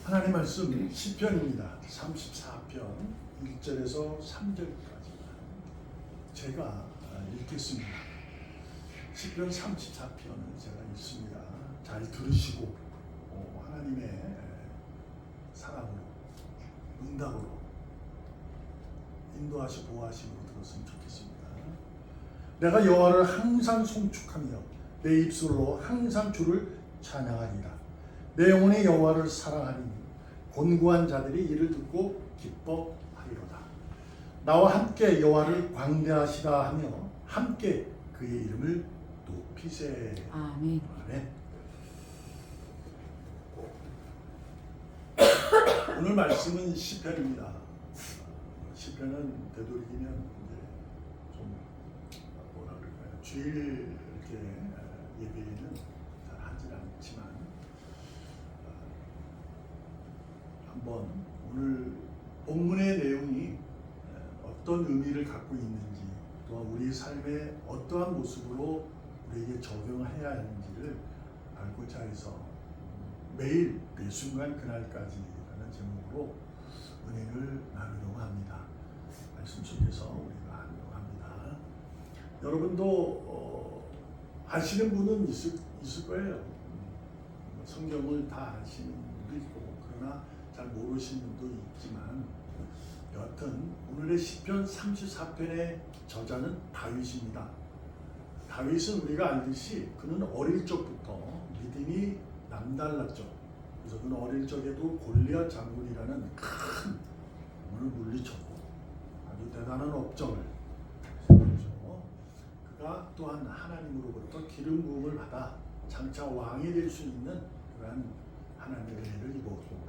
하나님 말씀 시편입니다. 34편 1절에서 3절까지 제가 읽겠습니다. 시편 34편을 제가 읽습니다. 잘 들으시고 하나님의 사랑으로 응답으로 인도하시 보호하심으로 들었으면 좋겠습니다. 내가 여호와를 항상 송축하며 내 입술로 항상 주를 찬양하리라. 내 영혼이 여호와를 사랑하리니 곤고한 자들이 이를 듣고 기뻐하리로다. 나와 함께 여호와를 광대하시다 하며 함께 그의 이름을 높이세. 아멘. 아멘. 오늘 말씀은 시편입니다. 시편은 되도록이면 좀 뭐라 그럴까요? 주일 이렇게 예배는 잘 하진 않지만 한번 오늘 본문의 내용이 어떤 의미를 갖고 있는지, 또한 우리 삶의 어떠한 모습으로 우리에게 적용해야 하는지를 알고자 해서 매일 매 순간 그날까지라는 제목으로 은혜를 나누려고 합니다. 말씀 속에서 우리가 하려고 합니다. 여러분도 아시는 분은 있을 거예요. 성경을 다 아시는 분도 있고, 그러나 잘 모르시는 분도 있지만, 여하튼 오늘의 시편 34편의 저자는 다윗입니다. 다윗은 우리가 알듯이 그는 어릴 적부터 믿음이 남달랐죠. 그래서 그는 어릴 적에도 골리앗 장군이라는 큰 원을 물리쳤고 아주 대단한 업적을 세웠죠. 그가 또한 하나님으로부터 기름 부음을 받아 장차 왕이 될 수 있는 그러한 하나님의 은혜를 입었고,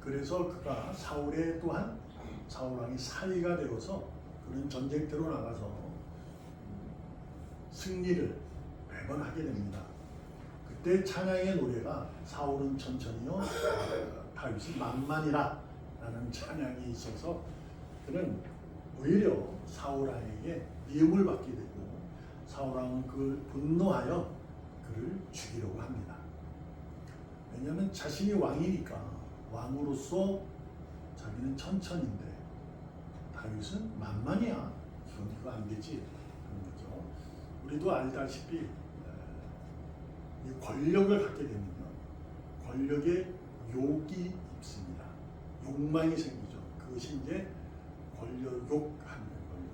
그래서 그가 사울의 또한 사울 왕이 사위가 되어서 그는 전쟁터로 나가서 승리를 매번 하게 됩니다. 그때 찬양의 노래가 사울은 천천히요 다윗은 만만이라 라는 찬양이 있어서 그는 오히려 사울 왕에게 미움을 받게 되고 사울 왕은 그를 분노하여 그를 죽이려고 합니다. 왜냐하면 자신이 왕이니까 왕으로서 자기는 천천인데 다윗은 만만이야. 이건 이거 안 되지. 그런 거죠. 우리도 알다시피 이 권력을 갖게 되면요, 권력에 욕이 있습니다. 욕망이 생기죠. 그것이 이제 권력욕하는 거예요.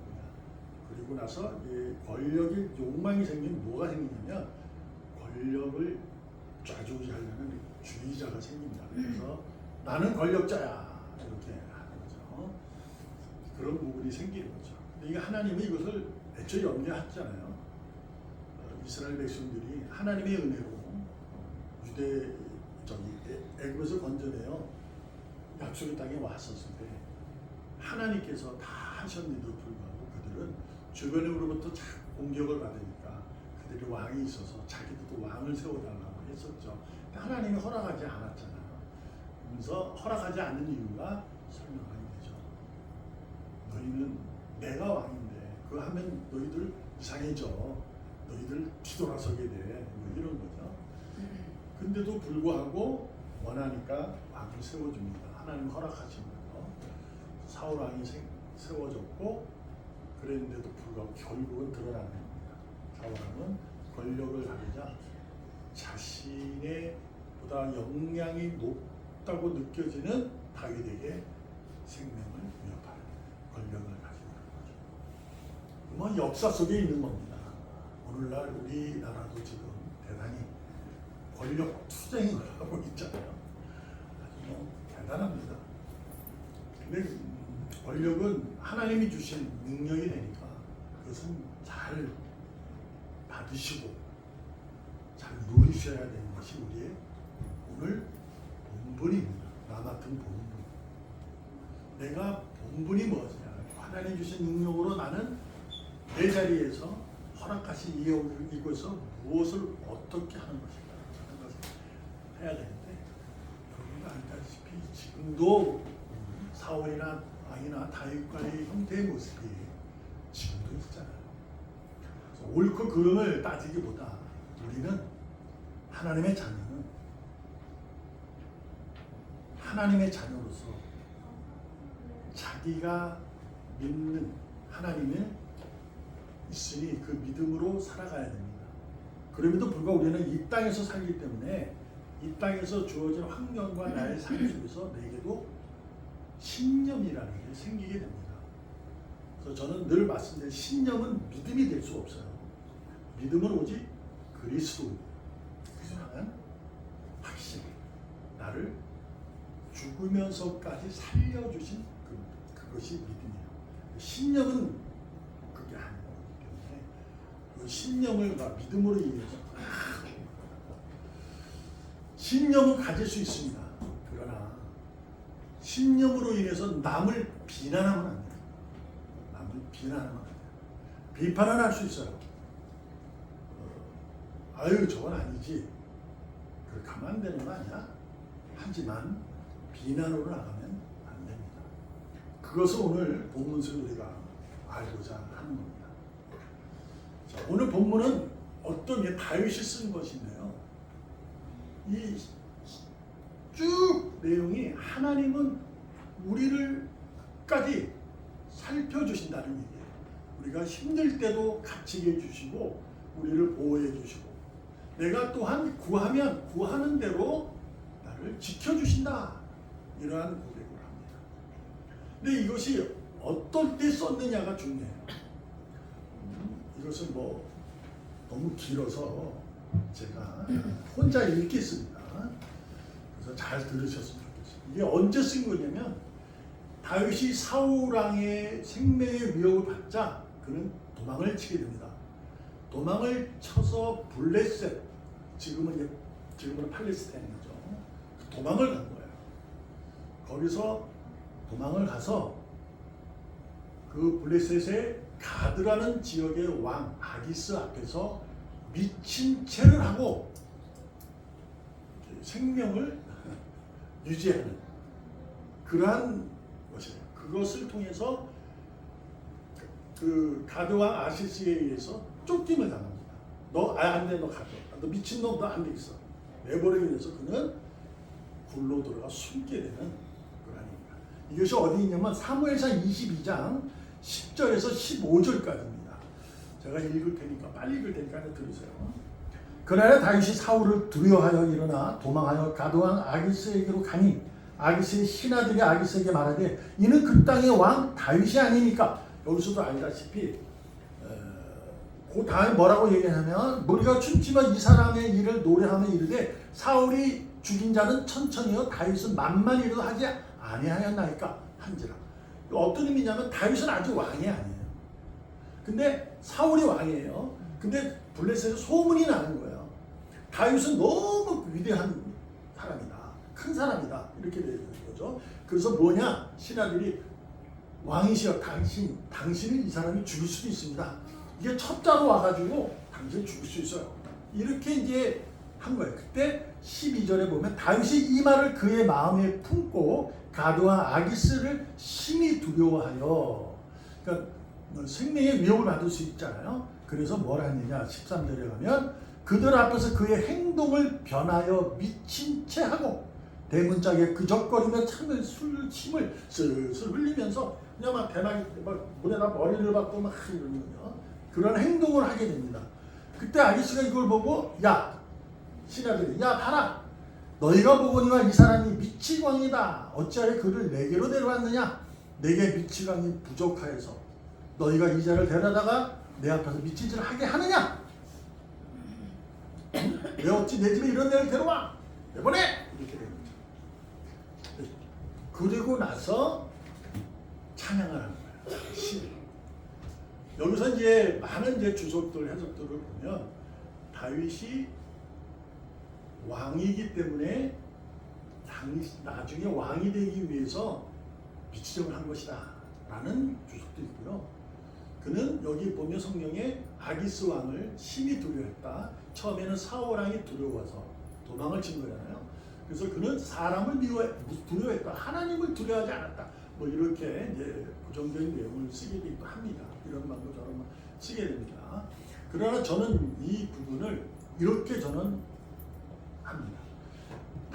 그리고 나서 이 권력이 욕망이 생기면 뭐가 생기냐면 권력을 좌지우지하려는 주의자가 생깁니다. 그래서 나는 권력자야 이렇게 하는 거죠. 그런 부분이 생기는 거죠. 근데 이게 하나님이 이것을 애초에 염려하잖아요. 이스라엘 백성들이 하나님의 은혜로 애굽에서 건져내어 약속의 땅에 왔었을 때 하나님께서 다 하셨는데도 불구하고 그들은 주변으로부터 공격을 받으니까 그들이 왕이 있어서 자기들도 왕을 세워달라고 했었죠. 하나님이 허락하지 않았잖아요. 그래서 허락하지 않는 이유가 설명하게 되죠. 너희는 내가 왕인데 그거 하면 너희들 이상해져. 너희들 뒤돌아서게 돼. 뭐 이런 거죠. 근데도 불구하고 원하니까 왕을 세워줍니다. 하나님 허락하신 거예요. 사울 왕이 세워졌고, 그랬는데도 불구하고 결국은 드러나는 겁니다. 사울 왕은 권력을 가지자 자신의 보다 역량이 높다고 느껴지는 다윗에게 생명을 위협하는 권력을 가지고 있는 거죠. 뭐 역사 속에 있는 겁니다. 오늘날 우리나라도 지금 대단히 권력 투쟁을 하고 있잖아요. 아주 대단합니다. 근데 권력은 하나님이 주신 능력이 되니까 그것은 잘 받으시고 잘 누리셔야 되는 것이 우리의 오늘 본분입니다. 나 같은 본분. 내가 본분이 뭐냐? 하나님 주신 능력으로 나는 내 자리에서 허락하신 이곳에서 무엇을 어떻게 하는 것인가 하는 것을 해야 되는데, 여러분도 알다시피 지금도 사울이나 왕이나 다윗과의 형태의 모습이 지금도 있잖아요. 옳고 그름을 따지기보다 우리는 하나님의 자녀는 하나님의 자녀로서 자기가 믿는 하나님이 있으니 그 믿음으로 살아가야 됩니다. 그럼에도 불구하고 우리는 이 땅에서 살기 때문에 이 땅에서 주어진 환경과 나의 삶 속에서 내게도 신념이라는 게 생기게 됩니다. 그래서 저는 늘 말씀드린 신념은 믿음이 될 수 없어요. 믿음은 오직 그리스도입니다. 그냥 확신, 나를 죽으면서까지 살려주신 그것이 믿음이에요. 신념은 그게 아닌 거기 때문에 그 신념을 믿음으로 인해서 신념은 가질 수 있습니다. 그러나 신념으로 인해서 남을 비난하면 안 돼요. 남을 비난하면 안 돼요. 비판은 할 수 있어요. 아유 저건 아니지. 그렇게 하면 안 되는 거 아니야? 하지만 비난으로 나가면 안 됩니다. 그것을 오늘 본문에서 우리가 알고자 하는 겁니다. 자, 오늘 본문은 어떤 게 다윗이 쓴 것인데요. 이 쭉 내용이 하나님은 우리를까지 살펴주신다는 얘기예요. 우리가 힘들 때도 갇히게 해주시고 우리를 보호해 주시고 내가 또한 구하면 구하는 대로 나를 지켜주신다. 이러한 고백을 합니다. 근데 이것이 어떨 때 썼느냐가 중요해요. 이것은 뭐 너무 길어서 제가 혼자 읽겠습니다. 그래서 잘 들으셨으면 좋겠어요. 이게 언제 쓴 거냐면 다윗이 사울왕의 생명의 위협을 받자 그는 도망을 치게 됩니다. 도망을 쳐서 블레셋, 지금은 팔레스타인이죠. 도망을 간 거예요. 거기서 도망을 가서 그 블레셋의 가드라는 지역의 왕 아기스 앞에서 미친 채를 하고 생명을 유지하는 그러한 것이에요. 그것을 통해서 그 가드왕 아시스에 의해서 쫓김을 당합니다. 너 안 돼, 너 가져. 너 미친놈, 너 안 돼 있어. 내버리기 위해서 그는 굴로 들어가 숨게 되는 그러니까 이것이 어디 있냐면 사무엘상 22장 10절에서 15절까지입니다. 제가 읽을 테니까 빨리 읽을 테니까 들으세요. 그날에 다윗이 사울을 두려워하여 일어나 도망하여 가드왕 아기스에게로 가니 아기스의 신하들이 아기스에게 말하되 이는 그 땅의 왕 다윗이 아니니까. 여기서도 알다시피 그 다음에 뭐라고 얘기하냐면 우리가 춤추며 이 사람의 일을 노래하며 이르되 사울이 죽인 자는 천천히요 다윗은 만만히도 하지 아니하였나이까 한지라. 어떤 의미냐면 다윗은 아직 왕이 아니에요. 근데 사울이 왕이에요. 근데 블레셋에서 소문이 나는 거예요. 다윗은 너무 위대한 사람이다. 큰 사람이다. 이렇게 되는 거죠. 그래서 뭐냐? 신하들이 왕이시여 당신은 이 사람이 죽일 수도 있습니다. 이게 첩자로 와가지고 당신이 죽일 수 있어요. 이렇게 이제 한 거예요. 그때 12절에 보면 다윗이 이 말을 그의 마음에 품고 가드와 아기스를 심히 두려워하여 그러니까 생명의 위협을 받을 수 있잖아요. 그래서 뭘 하느냐 13절에 가면 그들 앞에서 그의 행동을 변하여 미친 채 하고 대문짝에 그적거리며 침을 슬슬 흘리면서 그냥 막 대낮에 막 물에다 머리를 박고 막 이러는군요. 그런 행동을 하게 됩니다. 그때 아기스가 이걸 보고 야 신하들이 야 봐라 너희가 보거니와 이 사람이 미치광이다. 어찌하여 그를 내게로 데려왔느냐. 내게 미치광이 부족하여서 너희가 이 자를 데려다가 내 앞에서 미치질을 하게 하느냐. 왜 어찌 내 집에 이런 애를 데려와 내보내 이렇게 된 거죠. 그리고 나서 찬양을 하는 거예요. 여기서 이제 많은 이제 주석들 해석들을 보면 다윗이 왕이기 때문에 나중에 왕이 되기 위해서 미치정을 한 것이다 라는 주석도 있고요. 그는 여기 보면 성경에 아기스 왕을 심히 두려워했다. 처음에는 사울 왕이 두려워서 도망을 친 거잖아요. 그래서 그는 사람을 두려워했다. 하나님을 두려워하지 않았다. 뭐 이렇게 이제 부정적인 내용을 쓰게 되기도 합니다. 이런 말도 저런 쓰게 됩니다. 그러나 저는 이 부분을 이렇게 저는 합니다.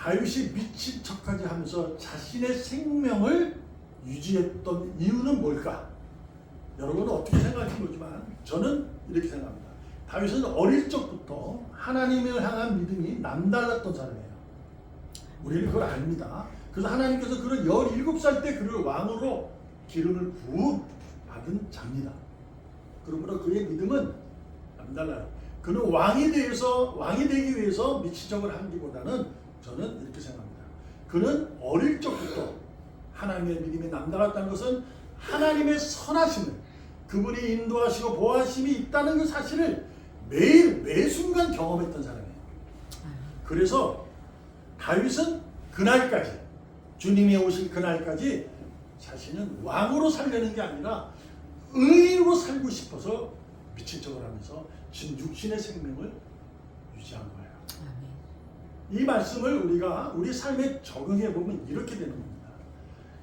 다윗이 미친 척까지 하면서 자신의 생명을 유지했던 이유는 뭘까? 여러분은 어떻게 생각할지 모르지만 저는 이렇게 생각합니다. 다윗은 어릴 적부터 하나님을 향한 믿음이 남달랐던 사람이에요. 우리는 그걸 압니다. 그래서 하나님께서 그를 17살 때 그를 왕으로 기름을 부어 받은 자입니다. 그러므로 그의 믿음은 남달라요. 그는 왕이 되기 위해서 미친 척을 하기보다는 저는 이렇게 생각합니다. 그는 어릴 적부터 하나님의 믿음이 남달랐다는 것은 하나님의 선하심을, 그분이 인도하시고 보호하심이 있다는 그 사실을 매일 매순간 경험했던 사람이에요. 그래서 다윗은 그날까지, 주님이 오실 그날까지 자신은 왕으로 살려는 게 아니라 의인으로 살고 싶어서 미친 척을 하면서 육신의 생명을 유지한 거예요. 이 말씀을 우리가 우리 삶에 적용해 보면 이렇게 되는 겁니다.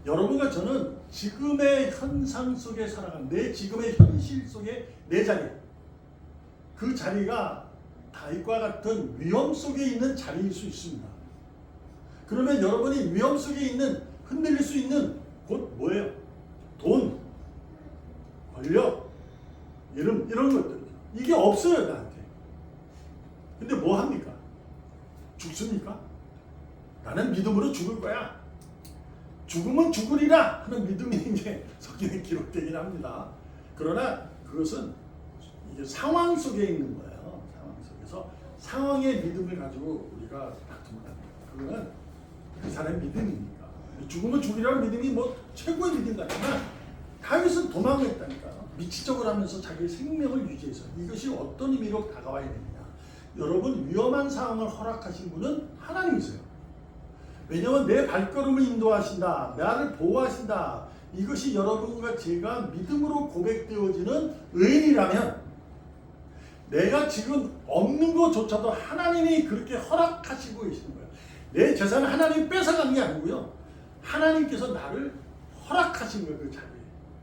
여러분과 저는 지금의 현상 속에 살아가는 내 지금의 현실 속에 내 자리, 그 자리가 다윗과 같은 위험 속에 있는 자리일 수 있습니다. 그러면 여러분이 위험 속에 있는, 흔들릴 수 있는 곧 뭐예요? 돈, 권력, 이름, 이런 것들. 이게 없어요, 나한테. 근데 뭐 합니까? 죽습니까? 나는 믿음으로 죽을 거야. 죽으면 죽으리라 하는 믿음이 이제 성경에 기록되긴 합니다. 그러나 그것은 이게 상황 속에 있는 거예요. 상황 속에서 상황의 믿음을 가지고 우리가 다투면 안 돼요. 그거는 그 사람의 믿음이니까. 죽으면 죽으리라는 믿음이 뭐 최고의 믿음 같지만 다윗은 도망했다니까. 미친 척을 하면서 자기의 생명을 유지해서. 이것이 어떤 의미로 다가와야 되느냐. 여러분, 위험한 상황을 허락하신 분은 하나님이세요. 왜냐하면 내 발걸음을 인도하신다, 나를 보호하신다, 이것이 여러분과 제가 믿음으로 고백되어지는 의인이라면 내가 지금 없는 것조차도 하나님이 그렇게 허락하시고 계시는 거예요. 내 재산을 하나님이 뺏어간 게 아니고요, 하나님께서 나를 허락하신 거예요. 그 자리에.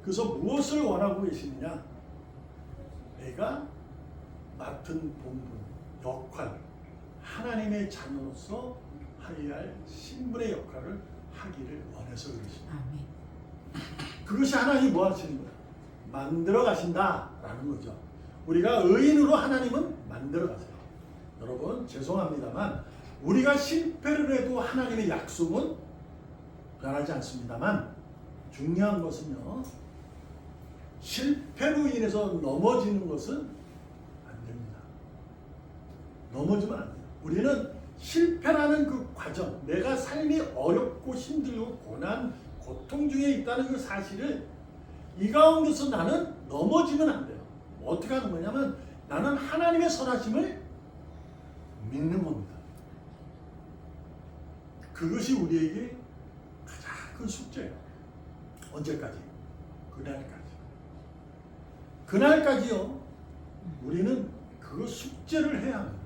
그래서 무엇을 원하고 계시느냐, 내가 맡은 본분, 역할, 하나님의 자녀로서 하여야 할 신분의 역할을 하기를 원해서 그러십니다. 그것이 하나님이 뭐 하시는 거예요? 만들어 가신다라는 거죠. 우리가 의인으로 하나님은 만들어 가세요. 여러분, 죄송합니다만 우리가 실패를 해도 하나님의 약속은 변하지 않습니다만, 중요한 것은요, 실패로 인해서 넘어지는 것은 안 됩니다. 넘어지면 안 돼요. 우리는 실패라는 그 과정, 내가 삶이 어렵고 힘들고 고난, 고통 중에 있다는 그 사실을 이 가운데서 나는 넘어지면 안 돼요. 어떻게 하는 거냐면 나는 하나님의 선하심을 믿는 겁니다. 그것이 우리에게 가장 큰 숙제예요. 언제까지? 그날까지. 그날까지요, 우리는 그 숙제를 해야 합니다.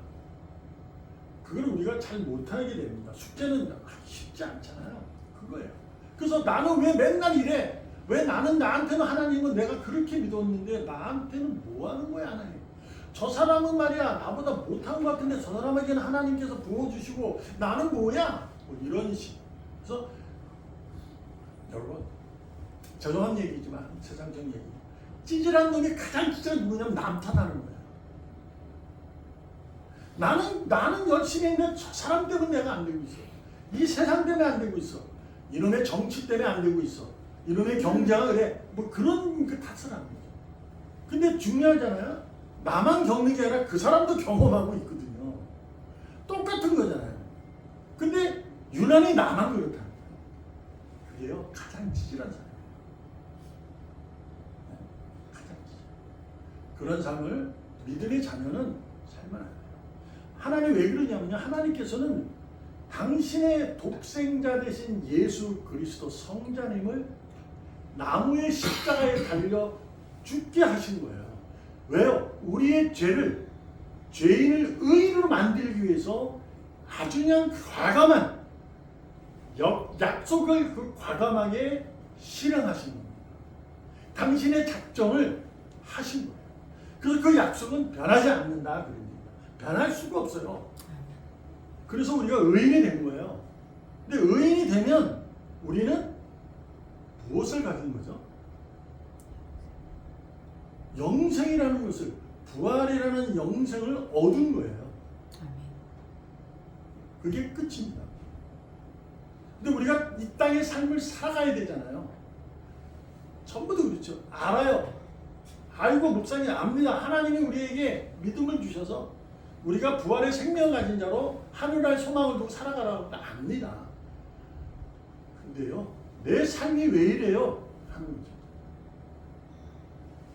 그걸 우리가 잘 못하게 됩니다. 숙제는 쉽지 않잖아요. 그거예요. 그래서 나는 왜 맨날 이래? 왜 나한테는 하나님은 내가 그렇게 믿었는데 나한테는 뭐 하는 거야, 하나님? 저 사람은 말이야, 나보다 못한 것 같은데 저 사람에게는 하나님께서 부어주시고 나는 뭐야? 뭐 이런 식. 그래서 여러분, 죄송한 얘기지만 세상적 얘기. 찌질한 놈이 가장 찌질한 누구냐면 남 탓하는 거야. 나는 열심히 했는데 저 사람 때문에 내가 안 되고 있어. 이 세상 때문에 안 되고 있어. 이놈의 정치 때문에 안 되고 있어. 이놈의 경제가 그래. 뭐 그런 그 탓을 하는 거죠. 근데 중요하잖아요. 나만 겪는 게 아니라 그 사람도 경험하고 있거든요. 똑같은 거잖아요. 근데 유난히 나만 그렇다는 거예요. 그게요, 가장 찌질한 사람. 가장 찌질. 그런 삶을 믿음의 자녀는 살면 안 돼요. 하나님 왜 그러냐면요, 하나님께서는 당신의 독생자 되신 예수 그리스도 성자님을 나무의 십자가에 달려 죽게 하신 거예요. 왜요? 우리의 죄인을 의인으로 만들기 위해서 아주 그냥 과감한 약속을 그 과감하게 실행하신 겁니다. 당신의 작정을 하신 거예요. 그래서 그 약속은 변하지 않는다 그럽니다. 변할 수가 없어요. 그래서 우리가 의인이 된 거예요. 근데 의인이 되면 우리는 무엇을 가진 거죠? 영생이라는 것을, 부활이라는 영생을 얻은 거예요. 그게 끝입니다. 근데 우리가 이 땅의 삶을 살아가야 되잖아요. 전부 다 그렇죠. 알아요. 아이고 목사님 압니다. 하나님이 우리에게 믿음을 주셔서 우리가 부활의 생명을 가진 자로 하늘날 소망을 두고 살아가라고 압니다. 근데요, 내 삶이 왜 이래요? 하는 거죠.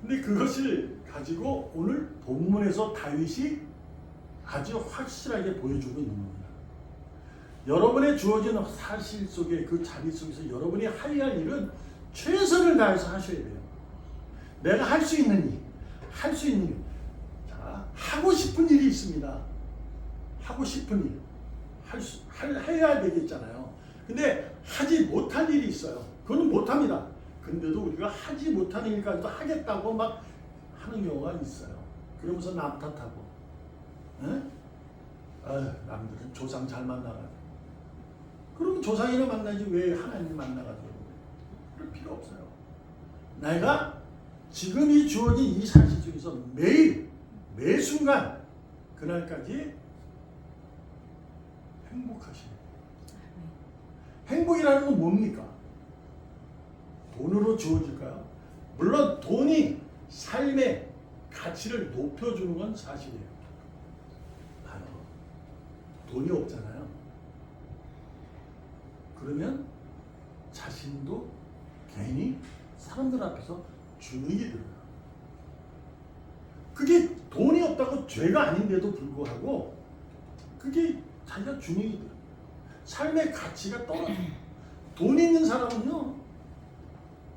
근데 그것을 가지고 오늘 본문에서 다윗이 아주 확실하게 보여주고 있는 겁니다. 여러분의 주어진 사실 속에, 그 자리 속에서 여러분이 해야 할 일은 최선을 다해서 하셔야 돼요. 내가 할 수 있는 일, 할 수 있는 일. 자, 하고 싶은 일이 있습니다. 하고 싶은 일. 해야 되겠잖아요. 근데 하지 못할 일이 있어요. 그건 못합니다. 근데도 우리가 하지 못하는 일까지도 하겠다고 막 하는 경우가 있어요. 그러면서 남 탓하고. 남들은 조상 잘 만나가지고. 그러면 조상이나 만나지 왜 하나님 만나가지고. 그럴 필요 없어요. 내가 지금 이 주어진 이 사실 속에서 매일, 매 순간, 그날까지 행복하시네. 행복이라는 건 뭡니까? 돈으로 주어질까요? 물론 돈이 삶의 가치를 높여주는 건 사실이에요. 봐요. 돈이 없잖아요. 그러면 자신도 괜히 사람들 앞에서 주눅이 들어요. 그게 돈이 없다고 죄가 아닌데도 불구하고 그게 자기가 주눅이 들어요. 삶의 가치가 떨어져요. 돈 있는 사람은요,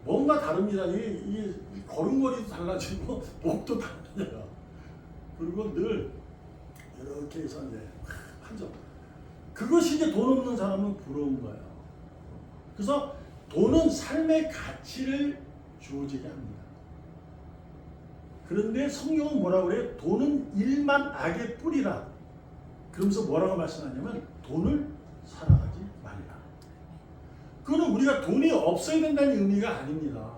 뭔가 다릅니다. 이 걸음걸이도 달라지고 목도 달라져요. 그리고 늘 이렇게 해서 이제 하죠. 그것이 이제 돈 없는 사람은 부러운 거예요. 그래서 돈은 삶의 가치를 주어지게 합니다. 그런데 성경은 뭐라고 그래요? 돈은 일만 악의 뿌리라. 그러면서 뭐라고 말씀하냐면 돈을 사랑하지 말라. 그거는 우리가 돈이 없어야 된다는 의미가 아닙니다.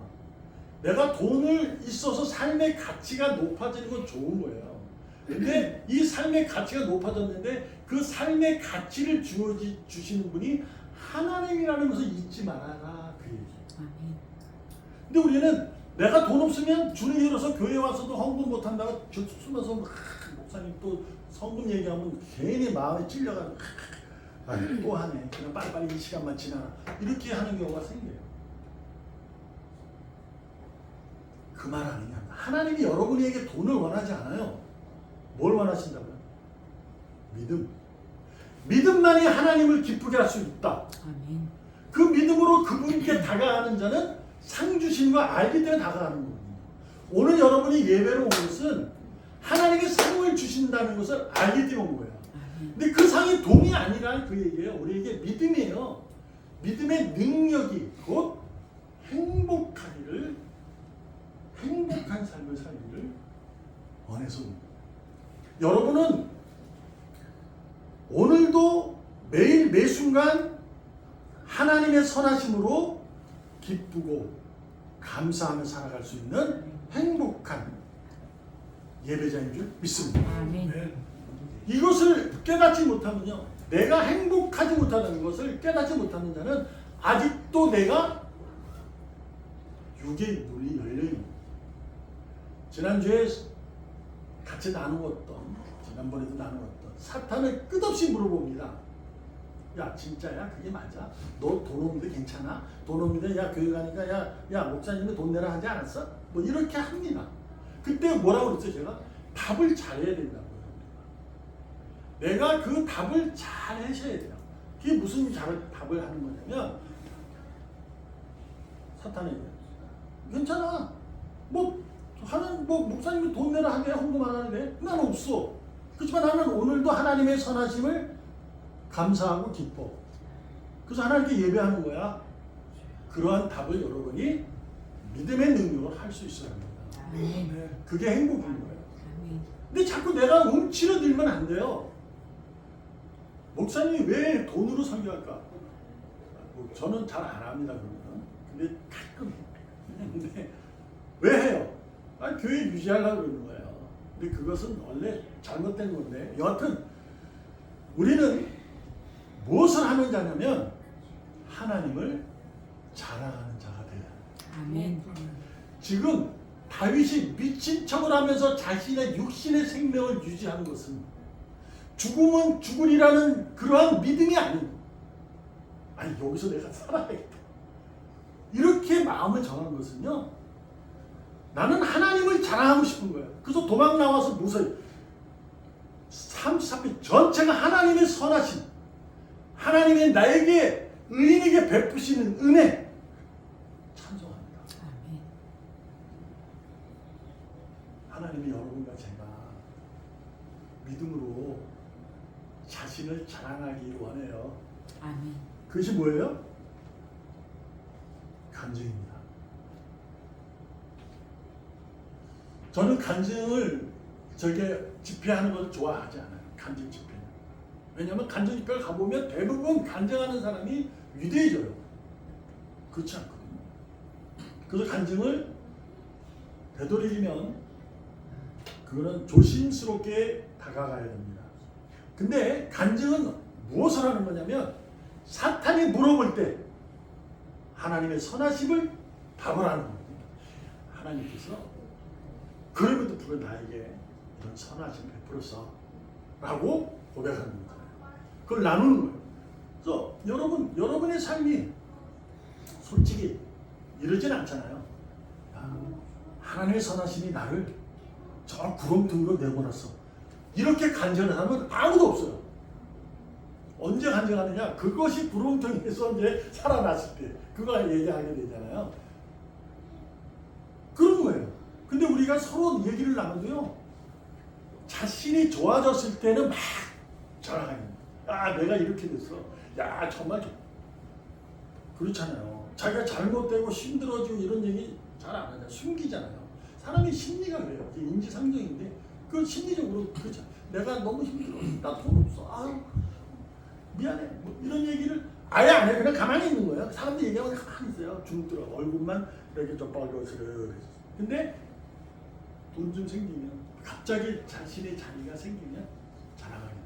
내가 돈을 있어서 삶의 가치가 높아지는 건 좋은 거예요. 근데 이 삶의 가치가 높아졌는데 그 삶의 가치를 주시는 분이 하나님이라는 것을 잊지 말아라. 그 얘기예요. 근데 우리는 내가 돈 없으면 주는 일어서 교회 와서도 헌금 못한다고 숨어서 목사님 또 성금 얘기하면 괜히 마음에 찔려가지고 또 하네. 그냥 빨리빨리 이 시간만 지나라. 이렇게 하는 경우가 생겨요. 그 말 아니냐. 하나님이 여러분에게 돈을 원하지 않아요. 뭘 원하신다고요? 믿음. 믿음만이 하나님을 기쁘게 할 수 있다. 아멘. 그 믿음으로 그분께 다가가는 자는 상 주신 거 알기 때문에 다가가는 거거든요. 오늘 여러분이 예배로 온 것은 하나님이 상을 주신다는 것을 알기 때문에 온 거예요. 근데 그 상이 돈이 아니라 그 얘기예요. 우리에게 믿음이에요. 믿음의 능력이 곧 행복한 삶을 살기를 원해서 여러분은 오늘도 매일 매 순간 하나님의 선하심으로 기쁘고 감사하며 살아갈 수 있는 행복한 예배자인 줄 믿습니다. 네. 이것을 깨닫지 못하면요, 내가 행복하지 못하는 것을 깨닫지 못하는 자는 아직도 내가 육의 문이 열려있는 거예요. 지난주에 같이 나누었던, 지난번에도 나누었던 사탄을 끝없이 물어봅니다. 야 진짜야? 그게 맞아? 너 돈 없는데 괜찮아? 돈 없는데 야 교회 가니까 야 목사님이 돈 내라 하지 않았어? 뭐 이렇게 합니다. 그때 뭐라고 그랬어요? 제가 답을 잘해야 된다고요. 내가 그 답을 잘 하셔야 돼요. 그게 무슨 답을 하는 거냐면 사탄에게 괜찮아. 목사님이 돈 내라 하게 헌금 안 하는데 난 없어. 그렇지만 나는 오늘도 하나님의 선하심을 감사하고 기뻐. 그래서 하나님께 예배하는 거야. 그러한 답을 여러분이 믿음의 능력으로 할 수 있어야 합니다. 네. 그게 행복인 거예요. 근데 자꾸 내가 움츠러들면 안 돼요. 목사님이 왜 돈으로 설교할까? 뭐 저는 잘 안 합니다 그러면. 근데 가끔 해요. 근데 왜 해요? 아니, 교회 유지하려고 그러는 거예요. 근데 그것은 원래 잘못된 건데, 여하튼 우리는 무엇을 하는 자냐면 하나님을 자랑하는 자가 돼요. 아멘. 지금 다윗이 미친 척을 하면서 자신의 육신의 생명을 유지하는 것은 죽으면 죽으리라는 그러한 믿음이 아니고, 아니 여기서 내가 살아야겠다 이렇게 마음을 정한 것은요, 나는 하나님을 자랑하고 싶은 거예요. 그래서 도망 나와서 무서워요. 33편 전체가 하나님의 선하심, 하나님의 나에게 의인에게 베푸시는 은혜 찬송합니다. 아멘. 하나님이 여러분과 제가 믿음으로 자신을 자랑하기를 원해요. 아멘. 그것이 뭐예요? 간증입니다. 저는 간증을 집회하는 것을 좋아하지 않아요. 간증 집회. 왜냐하면 간증 집회를 가보면 대부분 간증하는 사람이 위대해져요. 그렇지 않거든요. 그래서 간증을 되도록이면 그거는 조심스럽게 다가가야 됩니다. 근데 간증은 무엇을 하는 거냐면 사탄이 물어볼 때 하나님의 선하심을 답을 하는 겁니다. 하나님께서 그럼에도 불구하고 나에게 이런 선하심을 베풀었어 라고 고백하는 거예요. 그걸 나누는 거예요. 그래서 여러분의 삶이 솔직히 이러진 않잖아요. 하나님의 선하심이 나를 저 구렁텅이로 내보냈어. 이렇게 간증하는 사람은 아무도 없어요. 언제 간증하느냐? 그것이 구렁텅이에서 이제 살아났을 때 그거 얘기하게 되잖아요. 그런 거예요. 근데 우리가 서로 얘기를 나눠도요, 자신이 좋아졌을 때는 막 자랑하는 거예요. 야, 내가 이렇게 됐어. 야, 정말 그렇잖아요. 자기가 잘못되고 힘들어지고 이런 얘기 잘 안 하잖아요. 숨기잖아요. 사람의 심리가 그래요. 이게 인지상정인데 그 심리적으로 그렇죠. 내가 너무 힘들어. 나 돈 없어. 아유, 미안해. 뭐 이런 얘기를 아예 안 해요. 그냥 가만히 있는 거예요. 사람들이 얘기하면 가만히 있어요. 주눅들어. 얼굴만 이렇게 좀 빨개지르. 근데 돈 좀 생기면 갑자기 자신의 자리가 생기면 자랑하게 돼요.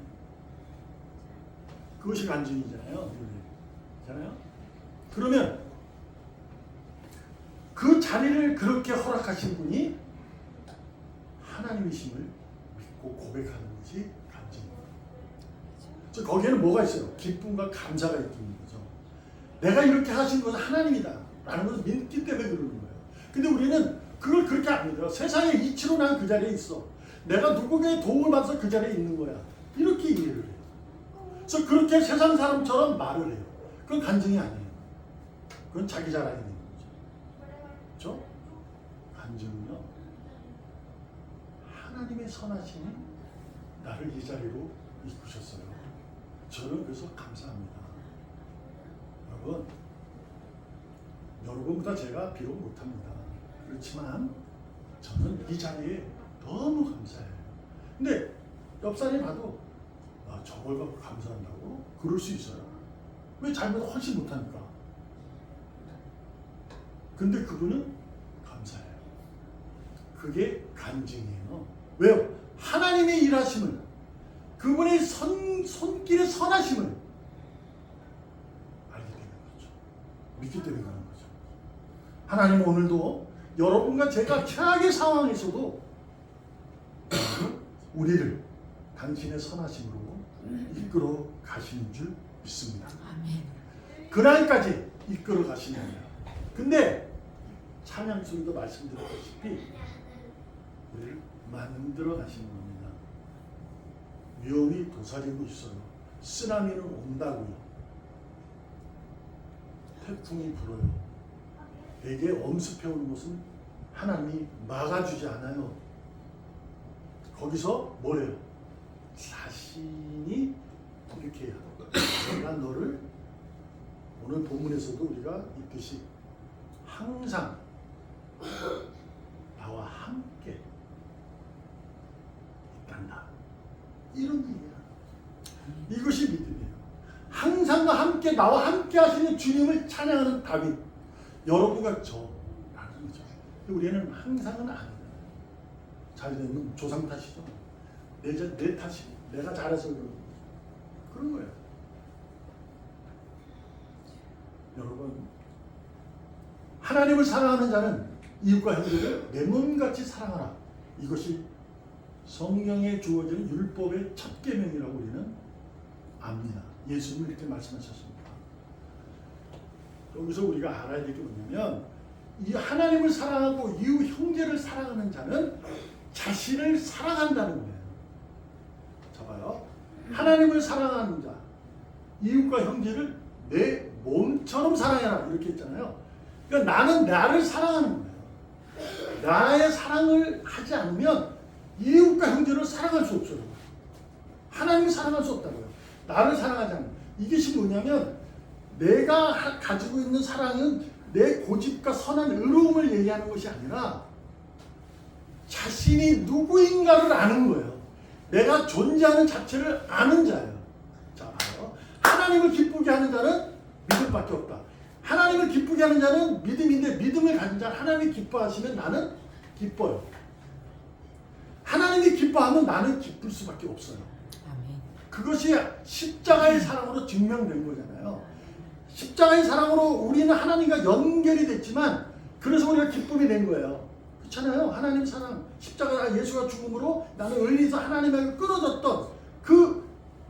그것이 간증이잖아요. 그렇잖아요. 그러면 그 자리를 그렇게 허락하신 분이 하나님이심을 믿고 고백하는 것이 간증입니다. 거기에는 뭐가 있어요? 기쁨과 감사가 있는 거죠. 내가 이렇게 하신 것은 하나님이다 라는 것을 믿기 때문에 그러는 거예요. 근데 우리는 그걸 그렇게 안 믿어요. 세상의 이치로 난 그 자리에 있어. 내가 누구에게 도움을 받아서 그 자리에 있는 거야. 이렇게 이해를 해요. 그래서 그렇게 세상 사람처럼 말을 해요. 그건 간증이 아니에요. 그건 자기 자랑이 되는 거죠. 그렇죠? 간증은요, 하나님의 선하심이 나를 이 자리로 이끄셨어요. 저는 그래서 감사합니다. 여러분보다 제가 비록 못합니다. 그렇지만 저는 이 자리에 너무 감사해요. 근데 옆 사람이 봐도 저걸 갖고 감사한다고? 그럴 수 있어요. 왜 자기보다 훨씬 못하니까. 근데 그분은 감사해요. 그게 간증이에요. 왜요? 하나님의 일하심을, 그분의 손길의 선하심을 알기 때문에 그렇죠. 믿기 때문에 그런 거죠. 하나님은 오늘도 여러분과 제가 최악의 상황에서도 우리를 당신의 선하심으로 이끌어 가시는 줄 믿습니다. 아멘. 그날까지 이끌어 가시는 거예요. 근데 찬양 소리도 말씀드렸다시피 우리를 만들어 가시는 겁니다. 위험이 도사리고 있어요. 쓰나미는 온다고요. 태풍이 불어요. 내게 엄습해 오는 것은 하나님이 막아주지 않아요. 거기서 뭐래요? 자신이 이렇게 해요. 내가 너를, 오늘 본문에서도 우리가 읽듯이 항상 나와 함께 있단다. 이런 얘기야. 이것이 믿음이에요. 항상과 함께 나와 함께 하시는 주님을 찬양하는 다윗. 여러분과 저라는 거죠. 우리는 항상은 아니에요. 자기는 조상 탓이죠. 내 탓이. 내가 잘해서 그런 거예요. 여러분, 하나님을 사랑하는 자는 이웃과 형제를 내 몸같이 사랑하라. 이것이 성경에 주어진 율법의 첫 계명이라고 우리는 압니다. 예수님이 이렇게 말씀하셨습니다. 여기서 우리가 알아야 될 게 뭐냐면, 이 하나님을 사랑하고 이웃 형제를 사랑하는 자는 자신을 사랑한다는 거예요. 자 봐요. 하나님을 사랑하는 자, 이웃과 형제를 내 몸처럼 사랑해라 이렇게 했잖아요. 그러니까 나는 나를 사랑하는 거예요. 나의 사랑을 하지 않으면 이웃과 형제를 사랑할 수 없어요. 하나님을 사랑할 수 없다고요. 나를 사랑하지 않는. 이것이 뭐냐면 내가 가지고 있는 사랑은 내 고집과 선한 의로움을 얘기하는 것이 아니라 자신이 누구인가를 아는 거예요. 내가 존재하는 자체를 아는 자예요. 자, 봐요. 하나님을 기쁘게 하는 자는 믿음밖에 없다. 하나님을 기쁘게 하는 자는 믿음인데 믿음을 가진 자 하나님이 기뻐하시면 나는 기뻐요. 하나님이 기뻐하면 나는 기쁠 수밖에 없어요. 그것이 십자가의 사랑으로 증명된 거잖아요. 십자가의 사랑으로 우리는 하나님과 연결이 됐지만 그래서 우리가 기쁨이 된 거예요. 그렇잖아요. 하나님 사랑, 십자가 예수가 죽음으로 나는 의리에서 하나님에게 끊어졌던 그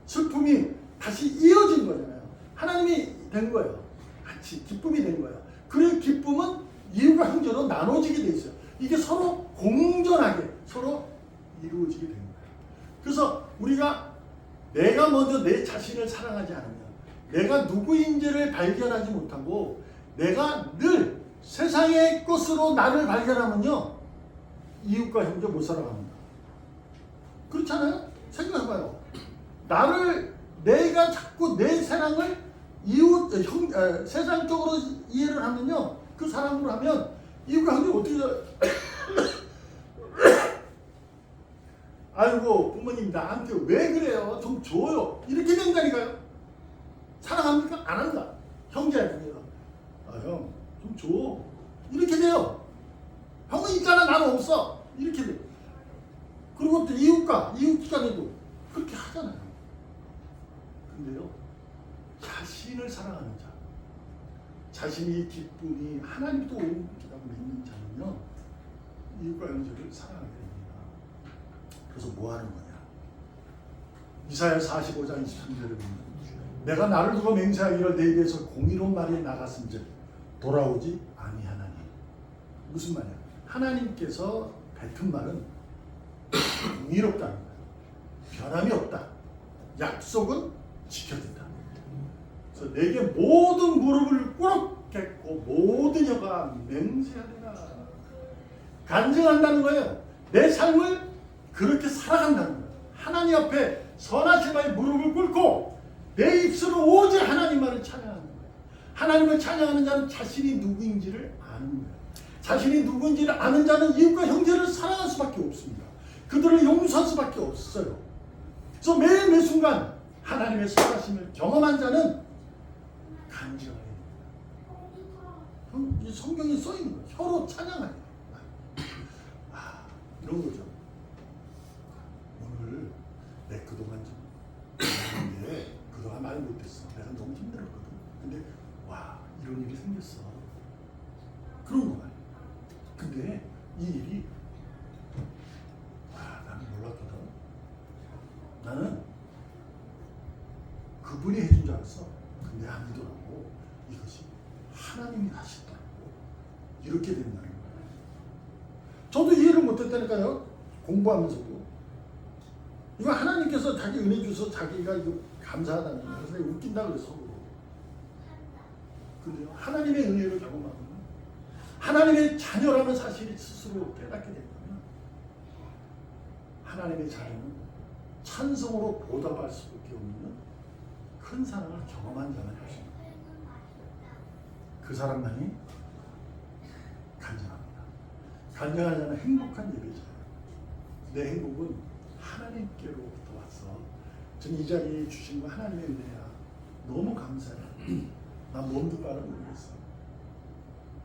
슬픔이 다시 이어진 거잖아요. 하나님이 된 거예요. 같이 기쁨이 된 거예요. 그 기쁨은 이웃과 형제로 나눠지게 돼 있어요. 이게 서로 공존하게 서로 이루어지게 된 거예요. 그래서 우리가 내가 먼저 내 자신을 사랑하지 않으면 내가 누구인지를 발견하지 못하고 내가 늘 세상의 것으로 나를 발견하면요 이웃과 형제 못 살아갑니다. 그렇잖아요? 생각해봐요. 내가 자꾸 내 사랑을 세상적으로 이해를 하면요 그 사랑으로 하면 이웃과 형제 어떻게 아이고 부모님 나한테 왜 그래요? 좀 줘요. 이렇게 된다니까요. 사랑합니까? 안 한다. 형제입니다. 형 좀 줘. 이렇게 돼요. 형은 있잖아 나는 없어. 이렇게 돼요. 그리고 또 이웃간에도 그렇게 하잖아요. 근데요 자신을 사랑하는 자, 자신이 기쁨이 하나님도 옮기라고 믿는 자는요 이웃과 형제를 사랑하게 됩니다. 그래서 뭐 하는 거냐? 이사야 45장 23절에 보면 내가 나를 두고 맹세하기를 내 입에서 공의로운 말이 나갔은즉 돌아오지 아니하나니. 무슨 말이야? 하나님께서 뱉은 말은 공의롭다는 거예요. 변함이 없다. 약속은 지켜진다. 그래서 내게 모든 무릎을 꿇었겠고 모든 혀가 맹세하리라. 간증한다는 거예요. 내 삶을 그렇게 살아간다는 거예요. 하나님 앞에 선하신 바에 무릎을 꿇고 내 입술로 오직 하나님만을 찬양하는 거예요. 하나님을 찬양하는 자는 자신이 누구인지를 아는 거예요. 자신이 누구인지를 아는 자는 이웃과 형제를 사랑할 수밖에 없습니다. 그들을 용서할 수밖에 없어요. 그래서 매 순간 하나님의 선하심을 경험한 자는 간증하게 됩니다. 이 성경에 써 있는 거예요. 혀로 찬양하게 됩니다. 이런 거죠. 오늘 내 그동안 좀 그동안 말 못했어. 내가 너무 힘들었거든. 근데 와 이런 일이 생겼어. 그런 거 말이야. 근데 이 일이 나는 몰랐거든. 나는 그분이 해준 줄 알았어. 근데 아니더라고. 이것이 하나님이 하시더라고. 이렇게 된다는 거예요. 저도 이해를 못했다니까요. 공부하면서도. 이거 하나님께서 자기 은혜 주셔서 자기가 이거 감사하다는 거예요. 그래서 웃긴다 그랬어. 근데요, 하나님의 은혜를 경험하면 하나님의 자녀라는 사실이 스스로 깨닫게 된다면 하나님의 자녀는 찬성으로 보답할 수밖에 없는 큰 사랑을 경험한 자는 것입니다. 그 사람만이 간증합니다. 간증하는 자는 행복한 예배자예요. 내 행복은 하나님께로부터 왔어. 저는 이 자리에 주신 거 하나님의 은혜야. 너무 감사해. 난 몸도 바를 모르겠어.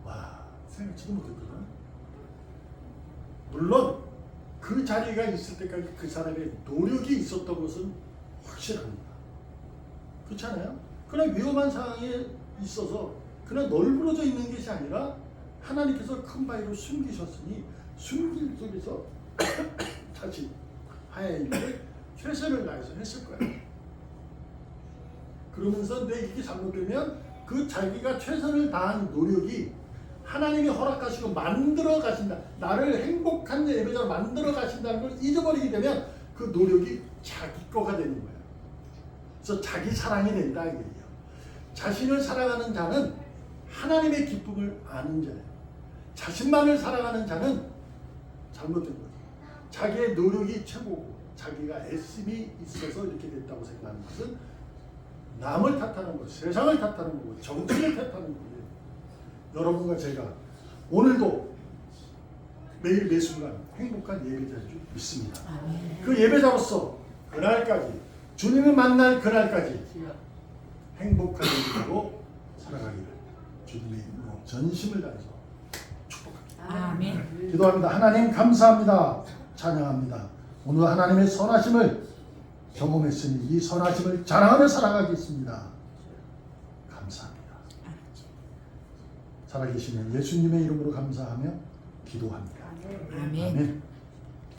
와, 생각지도 못했거든. 물론 그 자리가 있을 때까지 그 사람의 노력이 있었던 것은 확실합니다. 그렇잖아요? 그러나 위험한 상황에 있어서 그냥 널브러져 있는 것이 아니라 하나님께서 큰 바위로 숨기셨으니 숨길 속에서 다시 하나의 일을 최선을 다해서 했을 거예요. 그러면서 내 이게 잘못되면 그 자기가 최선을 다한 노력이 하나님이 허락하시고 만들어 가신다. 나를 행복한 예배자로 만들어 가신다는 걸 잊어버리게 되면 그 노력이 자기 거가 되는 거예요. 그래서 자기 사랑이 된다 이거예요. 자신을 사랑하는 자는 하나님의 기쁨을 아는 자예요. 자신만을 사랑하는 자는 잘못된 거죠. 자기의 노력이 최고고 자기가 애씀이 있어서 이렇게 됐다고 생각하는 것은 남을 탓하는 것, 세상을 탓하는 거고 정치를 탓하는 거예요. 여러분과 제가 오늘도 매일 매순간 행복한 예배자인 줄 믿습니다. 그 예배자로서 그날까지 주님을 만날 그날까지 행복한 예배자로 살아가기를 주님의 이름으로 전심을 다해서 축복합니다. 아멘. 기도합니다. 하나님 감사합니다. 찬양합니다. 오늘 하나님의 선하심을 경험했으니 이 선하심을 자랑하며 살아가겠습니다. 감사합니다. 살아계시는 예수님의 이름으로 감사하며 기도합니다. 아멘. 아멘.